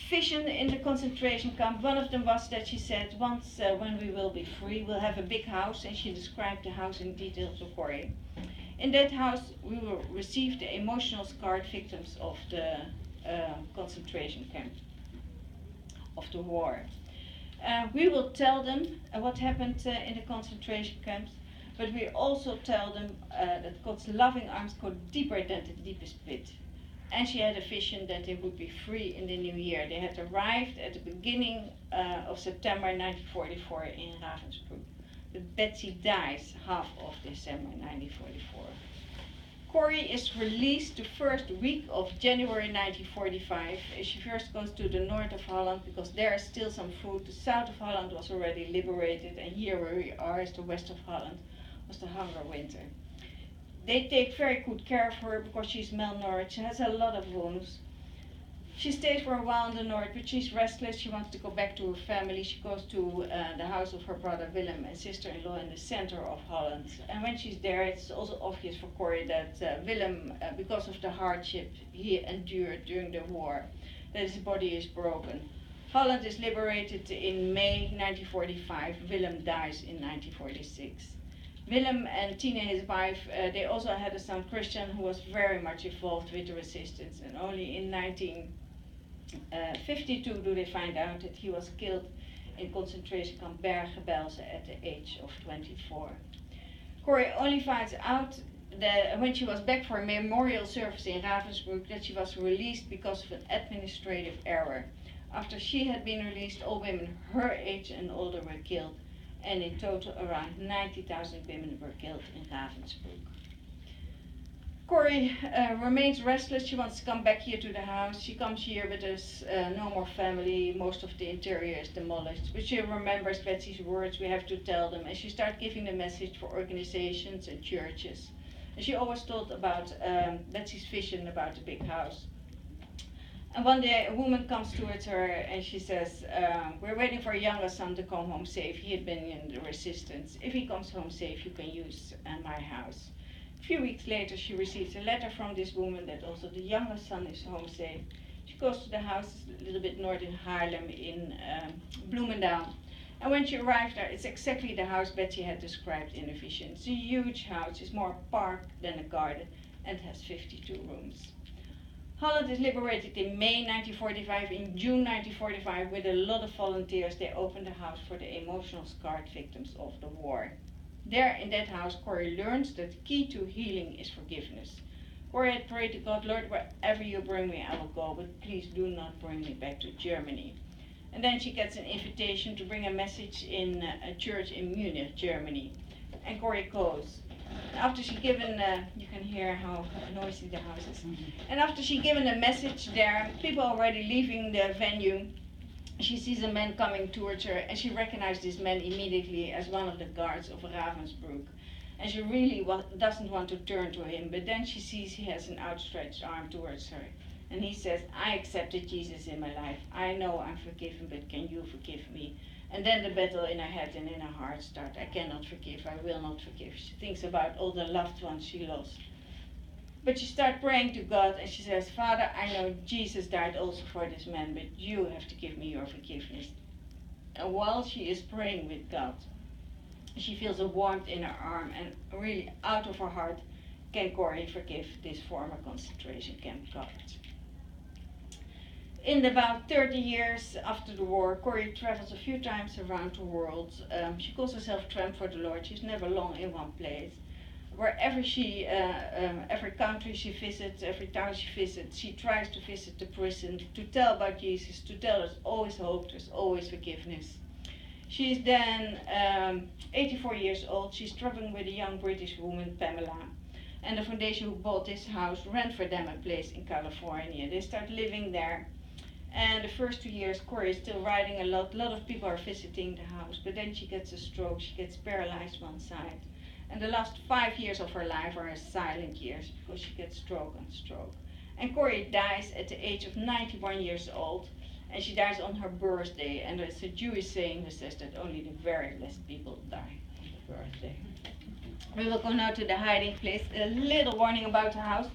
vision in the concentration camp. One of them was that she said, once when we will be free, we'll have a big house, and she described the house in detail to Corrie. In that house, we will receive the emotional scarred victims of the concentration camp, of the war. We will tell them what happened in the concentration camps, but we also tell them that God's loving arms go deeper than the deepest pit. And she had a vision that they would be free in the new year. They had arrived at the beginning of September 1944 in Ravensbrück. But Betsy dies half of December 1944. Corrie is released the first week of January 1945. She first goes to the north of Holland because there is still some food. The south of Holland was already liberated, and here where we are is the west of Holland, was the hunger winter. They take very good care of her because she's malnourished, she has a lot of wounds. She stays for a while in the north, but she's restless, she wants to go back to her family. She goes to the house of her brother Willem and sister-in-law in the center of Holland. And when she's there, it's also obvious for Corrie that Willem, because of the hardship he endured during the war, that his body is broken. Holland is liberated in May 1945, Willem dies in 1946. Willem and Tina, his wife, they also had a son, Christian, who was very much involved with the resistance. And only in 1952 do they find out that he was killed in concentration camp Bergen-Belsen at the age of 24. Corrie only finds out that when she was back for a memorial service in Ravensbrück that she was released because of an administrative error. After she had been released, all women her age and older were killed. And in total around 90,000 women were killed in Ravensbrück. Corrie remains restless. She wants to come back here to the house. She comes here, but there's no more family. Most of the interior is demolished. But she remembers Betsy's words, we have to tell them. And she starts giving the message for organizations and churches. And she always thought about Betsy's vision about the big house. And one day a woman comes towards her and she says, we're waiting for a younger son to come home safe. He had been in the resistance. If he comes home safe, you can use my house. A few weeks later, she receives a letter from this woman that also the younger son is home safe. She goes to the house a little bit north in Haarlem in Bloemendaal. And when she arrives there, it's exactly the house Betsy had described in the vision. It's a huge house. It's more a park than a garden and has 52 rooms. Holland is liberated in May 1945. In June 1945, with a lot of volunteers, they opened a house for the emotional scarred victims of the war. There in that house, Corrie learns that the key to healing is forgiveness. Corrie had prayed to God, Lord, wherever you bring me, I will go, but please do not bring me back to Germany. And then she gets an invitation to bring a message in a church in Munich, Germany. And Corrie goes. After she given, you can hear how noisy the house is. And after she given a message there, people already leaving the venue, she sees a man coming towards her, and she recognizes this man immediately as one of the guards of Ravensbrück. And she really doesn't want to turn to him, but then she sees he has an outstretched arm towards her. And he says, I accepted Jesus in my life. I know I'm forgiven, but can you forgive me? And then the battle in her head and in her heart starts. I cannot forgive, I will not forgive. She thinks about all the loved ones she lost. But she starts praying to God and she says, Father, I know Jesus died also for this man, but you have to give me your forgiveness. And while she is praying with God, she feels a warmth in her arm, and really out of her heart can Corrie forgive this former concentration camp guard. In about 30 years after the war, Corrie travels a few times around the world. She calls herself Tramp for the Lord. She's never long in one place. Wherever every country she visits, every town she visits, she tries to visit the prison, to tell about Jesus, to tell there's always hope, there's always forgiveness. She's then 84 years old. She's traveling with a young British woman, Pamela. And the foundation who bought this house rent for them a place in California. They start living there. And the first 2 years, Corrie is still riding a lot. A lot of people are visiting the house. But then she gets a stroke. She gets paralyzed one side. And the last 5 years of her life are silent years because she gets stroke on stroke. And Corrie dies at the age of 91 years old. And she dies on her birthday. And there's a Jewish saying that says that only the very blessed people die on their birthday. We will go now to the hiding place. A little warning about the house.